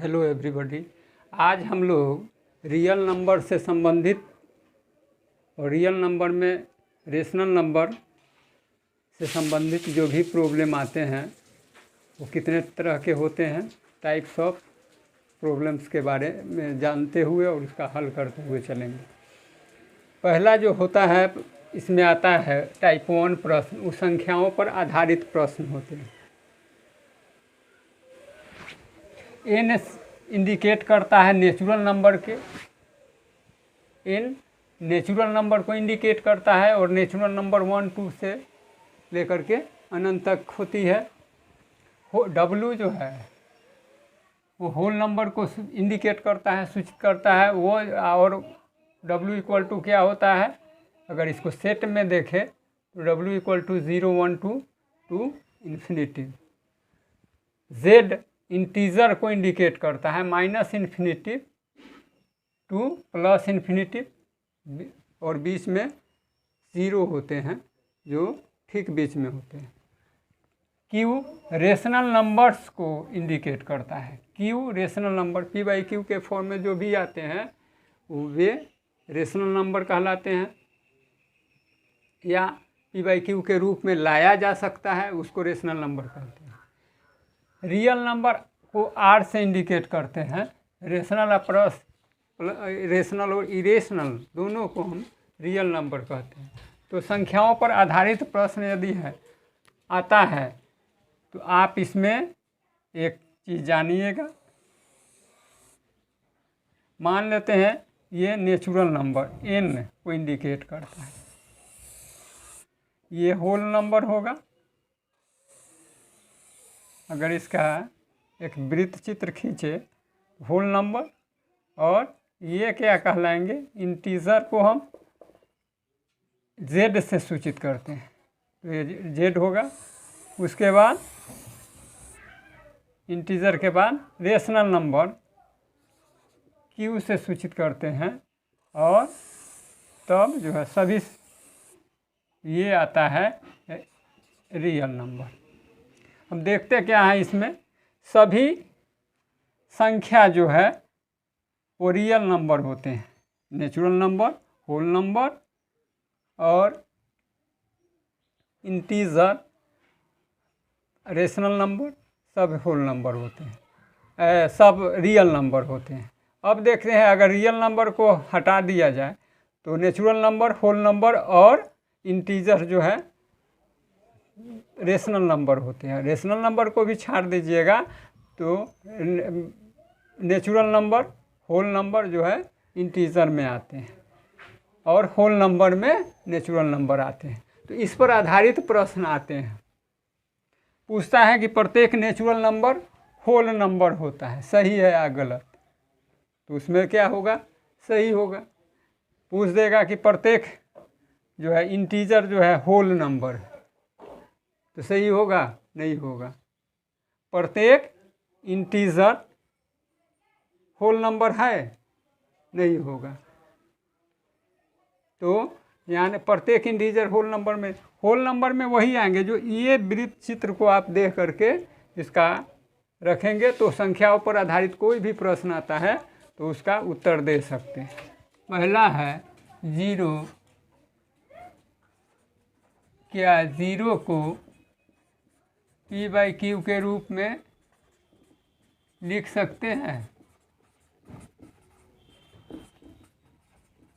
Hello everybody. आज हम लोग रियल नंबर से संबंधित और रियल नंबर में रेशनल नंबर से संबंधित जो भी प्रॉब्लम आते हैं वो कितने तरह के होते हैं, टाइप्स ऑफ प्रॉब्लम्स के बारे में जानते हुए और उसका हल करते हुए चलेंगे। पहला जो होता है इसमें आता है टाइप 1 प्रश्न। वो संख्याओं पर आधारित प्रश्न होते हैं। एन इंडिकेट करता है नेचुरल नंबर के, एन नेचुरल नंबर को इंडिकेट करता है और नेचुरल नंबर 1, 2 से लेकर के अनंत तक होती है। डब्ल्यू जो है वो होल नंबर को इंडिकेट करता है, सूचित करता है वो। और डब्ल्यू इक्वल टू क्या होता है, अगर इसको सेट में देखें तो W equal to 0, 1, 2 to infinity. Z integer को इंडिकेट करता है, -इन्फिनिटी टू +इन्फिनिटी, और बीच में 0 होते हैं जो ठीक बीच में होते हैं। क्यू रेशनल नंबर्स को इंडिकेट करता है। क्यू रेशनल नंबर P/Q के फॉर्म में जो भी आते हैं वे रेशनल नंबर कहलाते हैं, या P/Q के रूप में लाया जा सकता है, उसको रेशनल नंबर कहते हैं। रियल नंबर को R से इंडिकेट करते हैं। रेशनल और इरेशनल दोनों को हम रियल नंबर कहते हैं। तो संख्याओं पर आधारित प्रश्न यदि है आता है तो आप इसमें एक चीज़ जानिएगा। मान लेते हैं ये नेचुरल नंबर n को इंडिकेट करता है, ये होल नंबर होगा। अगर इसका एक वृत्त चित्र खींचे, होल नंबर, और ये क्या कहलाएंगे, इंटीजर को हम जेड से सूचित करते हैं, तो ये जेड होगा। उसके बाद इंटीजर के बाद रेशनल नंबर क्यू से सूचित करते हैं, और तब जो है सभी ये आता है रियल नंबर। हम देखते क्या है इसमें, सभी संख्या जो है वो रियल नंबर होते हैं। नेचुरल नंबर, होल नंबर और इंटीजर, रेशनल नंबर सब होल नंबर होते हैं, सब रियल नंबर होते हैं। अब देख रहे हैं अगर रियल नंबर को हटा दिया जाए तो नेचुरल नंबर, होल नंबर और इंटीजर जो है रेशनल नंबर होते हैं। रेशनल नंबर को भी छाड़ दीजिएगा तो नेचुरल नंबर, होल नंबर जो है इंटीजर में आते हैं, और होल नंबर में नेचुरल नंबर आते हैं। तो इस पर आधारित प्रश्न आते हैं। पूछता है कि प्रत्येक नेचुरल नंबर होल नंबर होता है, सही है या गलत, तो उसमें क्या होगा, सही होगा। पूछ देगा कि प्रत्येक जो है इंटीजर जो है होल नंबर, तो सही होगा, नहीं होगा। प्रत्येक इंटीजर होल नंबर है, नहीं होगा। तो यानी प्रत्येक इंटीजर होल नंबर में वही आएंगे जो ये वृत्त चित्र को आप देख करके इसका रखेंगे तो संख्याओं पर आधारित कोई भी प्रश्न आता है तो उसका उत्तर दे सकते हैं। पहला है 0। क्या 0 को P/Q के रूप में लिख सकते हैं,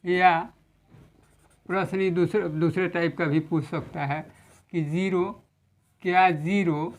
या प्रश्न दूसरे टाइप का भी पूछ सकता है कि 0, क्या 0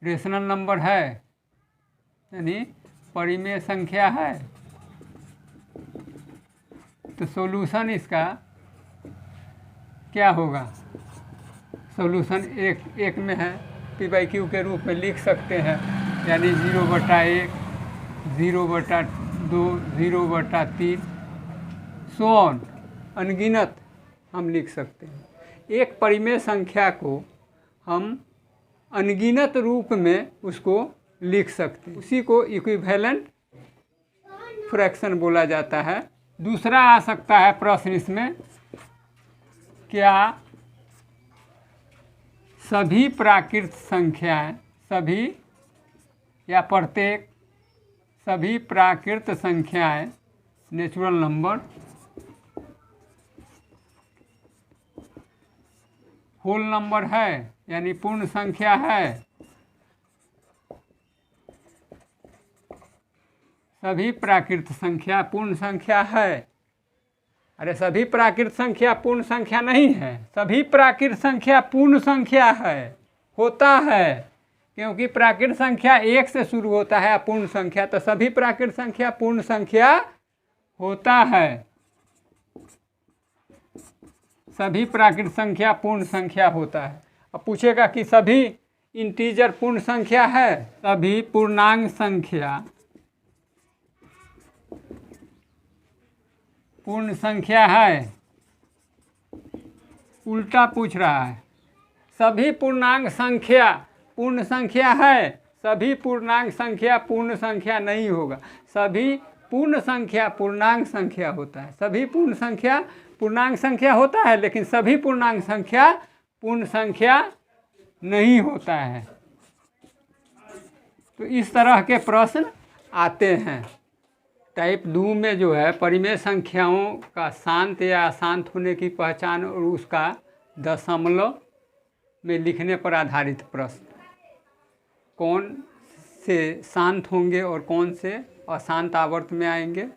रेशनल नंबर है, यानी परिमेय संख्या है। तो सॉल्यूशन इसका क्या होगा, सॉल्यूशन एक में है, P/Q के रूप में लिख सकते हैं, यानी 0/1, 0/2, 0/3 सो ऑन, अनगिनत हम लिख सकते हैं। एक परिमेय संख्या को हम अनगिनत रूप में उसको लिख सकते हैं, उसी को इक्विवेलेंट फ्रैक्शन बोला जाता है। दूसरा आ सकता है प्रश्न इसमें, क्या सभी प्राकृत संख्याएं, सभी या प्रत्येक सभी प्राकृत संख्याएं नेचुरल नंबर होल नंबर है यानी पूर्ण संख्या है। सभी प्राकृत संख्या पूर्ण संख्या है। अरे सभी प्राकृत संख्या पूर्ण संख्या नहीं है, सभी प्राकृत संख्या पूर्ण संख्या है, होता है, क्योंकि प्राकृत संख्या एक से शुरू होता है अपूर्ण संख्या, तो सभी प्राकृत संख्या पूर्ण संख्या होता है। सभी प्राकृत संख्या पूर्ण संख्या होता है। अब पूछेगा कि सभी इंटीजर पूर्ण संख्या है, सभी पूर्णांक संख्या पूर्ण संख्या है। उल्टा पूछ रहा है, सभी पूर्णांक संख्या पूर्ण संख्या है, सभी पूर्णांक संख्या पूर्ण संख्या नहीं होगा। सभी पूर्ण संख्या पूर्णांक संख्या होता है, सभी पूर्ण संख्या पूर्णांक संख्या होता है, लेकिन सभी पूर्णांक संख्या पूर्ण संख्या नहीं होता है। तो इस तरह के प्रश्न आते हैं। टाइप 2 में जो है परिमेय संख्याओं का शांत या अशांत होने की पहचान और उसका दशमलव में लिखने पर आधारित प्रश्न, कौन से शांत होंगे और कौन से अशांत आवर्त में आएंगे,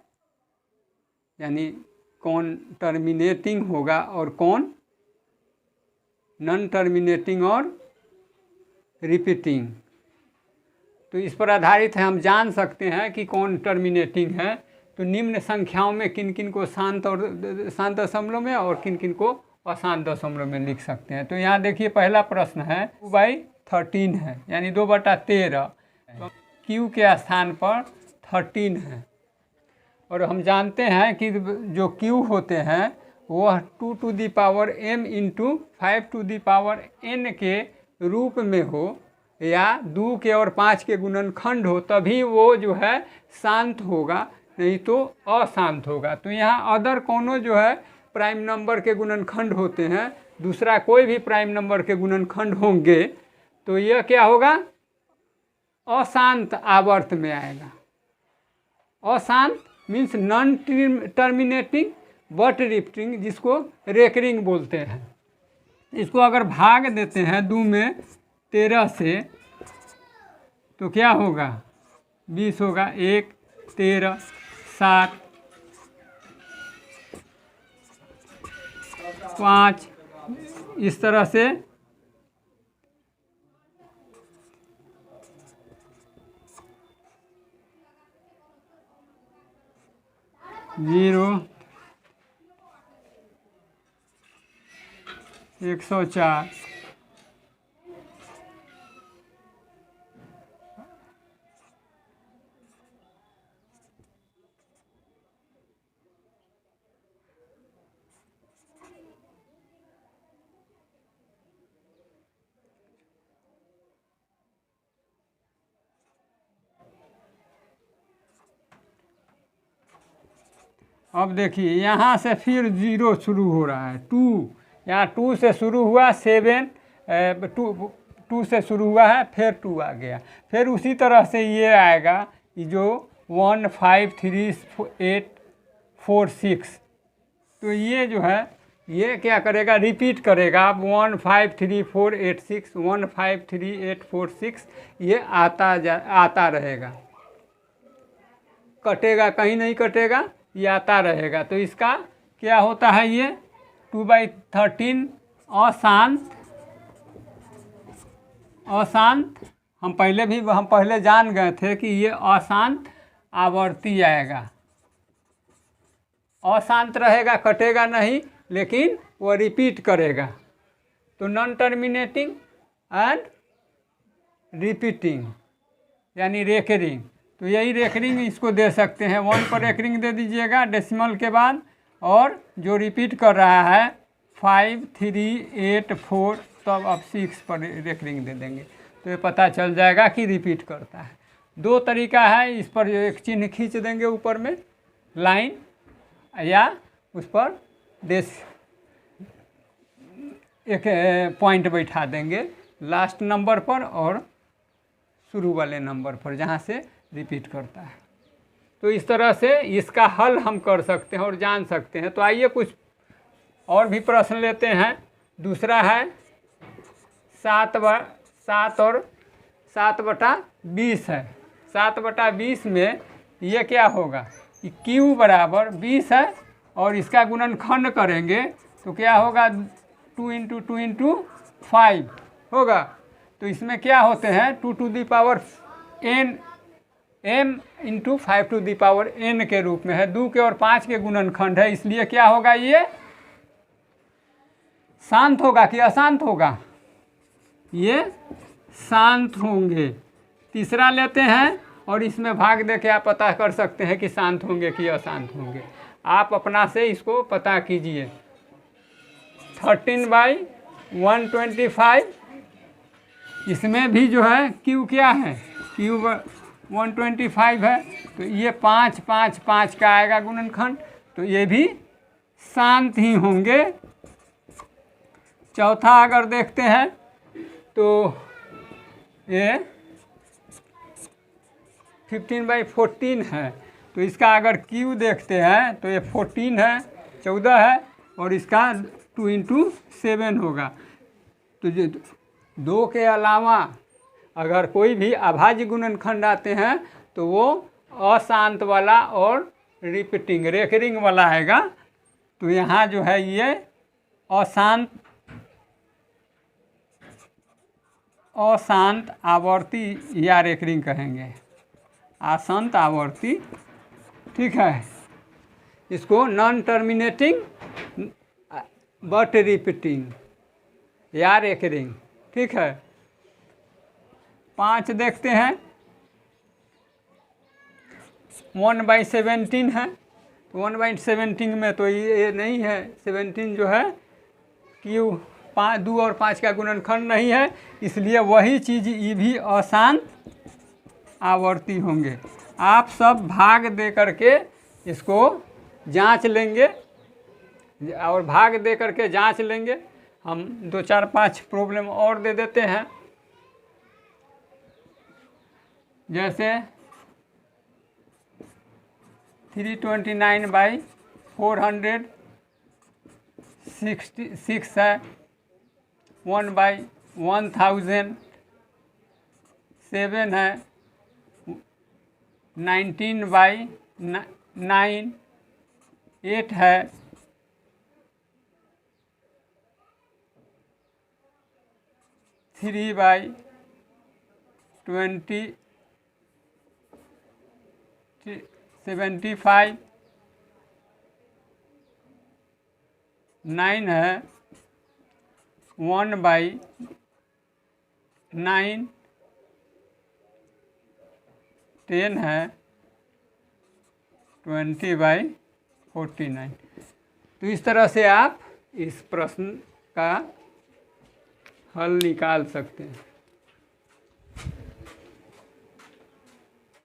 यानी कौन टर्मिनेटिंग होगा और कौन नॉन टर्मिनेटिंग और रिपीटिंग। तो इस पर आधारित है हम जान सकते हैं कि कौन टर्मिनेटिंग है। तो निम्न संख्याओं में किन किन को शांत और शांत दशमलव में और किन किन को अशांत दशमलव में लिख सकते हैं। तो यहाँ देखिए पहला प्रश्न है 2/13 है, यानी 2/13 क्यू के स्थान पर 13 है। और हम जानते हैं कि जो क्यू होते हैं वह 2 to the power m × 5 to the power n के रूप में हो या 2 के और 5 के गुणनखंड हो, तभी वो जो है शांत होगा, नहीं तो अशांत होगा। तो यहाँ अदर कोनो जो है प्राइम नंबर के गुणनखंड होते हैं, दूसरा कोई भी प्राइम नंबर के गुणनखंड होंगे, तो यह क्या होगा, अशांत आवर्त में आएगा। अशांत means non terminating but repeating, जिसको रेकरिंग बोलते हैं। इसको अगर भाग देते हैं 2 में 13 से तो क्या होगा, 20 होगा। 1 13 7 5 इस तरह से 0 104 अब देखिए यहाँ से फिर 0 शुरू हो रहा है। 2 यहाँ 2 से शुरू हुआ, 7 2 से शुरू हुआ है, फिर 2 आ गया। फिर उसी तरह से ये आएगा जो 1 5 3 8 4 6। तो ये जो है ये क्या करेगा, रिपीट करेगा। अब 1 5 3 4 8 6 1 5 3 8 4 6 ये आता रहेगा, कटेगा कहीं नहीं कटेगा, ये आता रहेगा। तो इसका क्या होता है, ये 2/13 अशांत हम पहले जान गए थे कि ये अशांत आवर्ती आएगा। अशांत रहेगा, कटेगा नहीं, लेकिन वो रिपीट करेगा। तो नॉन टर्मिनेटिंग एंड रिपीटिंग यानी रेकरिंग। तो यही रेकरिंग इसको दे सकते हैं। 1 पर रेकरिंग दे दीजिएगा डेसिमल के बाद, और जो रिपीट कर रहा है 5 3 8 4, तब आप 6 पर रेकरिंग दे देंगे। तो ये पता चल जाएगा कि रिपीट करता है। 2 तरीका है, इस पर एक चिन्ह खींच देंगे ऊपर में लाइन, या उस पर एक पॉइंट बैठा देंगे लास्ट नंबर पर और शुरू वाले नंबर पर जहाँ से रिपीट करता है। तो इस तरह से इसका हल हम कर सकते हैं और जान सकते हैं। तो आइए कुछ और भी प्रश्न लेते हैं। दूसरा है 7 और 7/20 है। 7/20 में ये क्या होगा कि Q बराबर 20 है और इसका गुणनखंड करेंगे तो क्या होगा 2 × 2 × 5 होगा। तो इसमें क्या होते हैं 2 to the power n m × 5 to the power n के रूप में है। 2 के और 5 के गुणनखंड है, इसलिए क्या होगा ये शांत होगा कि अशांत होगा? ये शांत होंगे। तीसरा लेते हैं और इसमें भाग दे के आप पता कर सकते हैं कि शांत होंगे कि अशांत होंगे। आप अपना से इसको पता कीजिए। 13/125 इसमें भी जो है Q क्या है, Q 125 है, तो ये 5 5 5 का आएगा गुणनखंड, तो ये भी शांत ही होंगे। चौथा अगर देखते हैं तो ये 15/14 है, तो इसका अगर Q देखते हैं तो ये 14 है, 14 है और इसका 2 × 7 होगा। तो जो 2 के अलावा अगर कोई भी अभाज्य गुणनखंड आते हैं तो वो अशांत वाला और रेकरिंग वाला आएगा। तो यहाँ जो है ये अशांत आवर्ती या रेकरिंग कहेंगे, अशांत आवर्ती, ठीक है। इसको नॉन टर्मिनेटिंग बट रिपीटिंग या रेकरिंग, ठीक है। 5 देखते हैं 1/17 है, तो 1/17 में तो ये नहीं है, 17 जो है Q 2 और 5 का गुणनखंड नहीं है, इसलिए वही चीज़ ये भी अशांत आवर्ती होंगे। आप सब भाग दे करके इसको जांच लेंगे और भाग दे करके जांच लेंगे। हम 2 4 5 प्रॉब्लम और दे देते हैं। जैसे 329/466 है, 1/1000 7 है, 19/9 8 है, 3/20 75 9 है, 1/9 10 है, 20/49। तो इस तरह से आप इस प्रश्न का हल निकाल सकते हैं।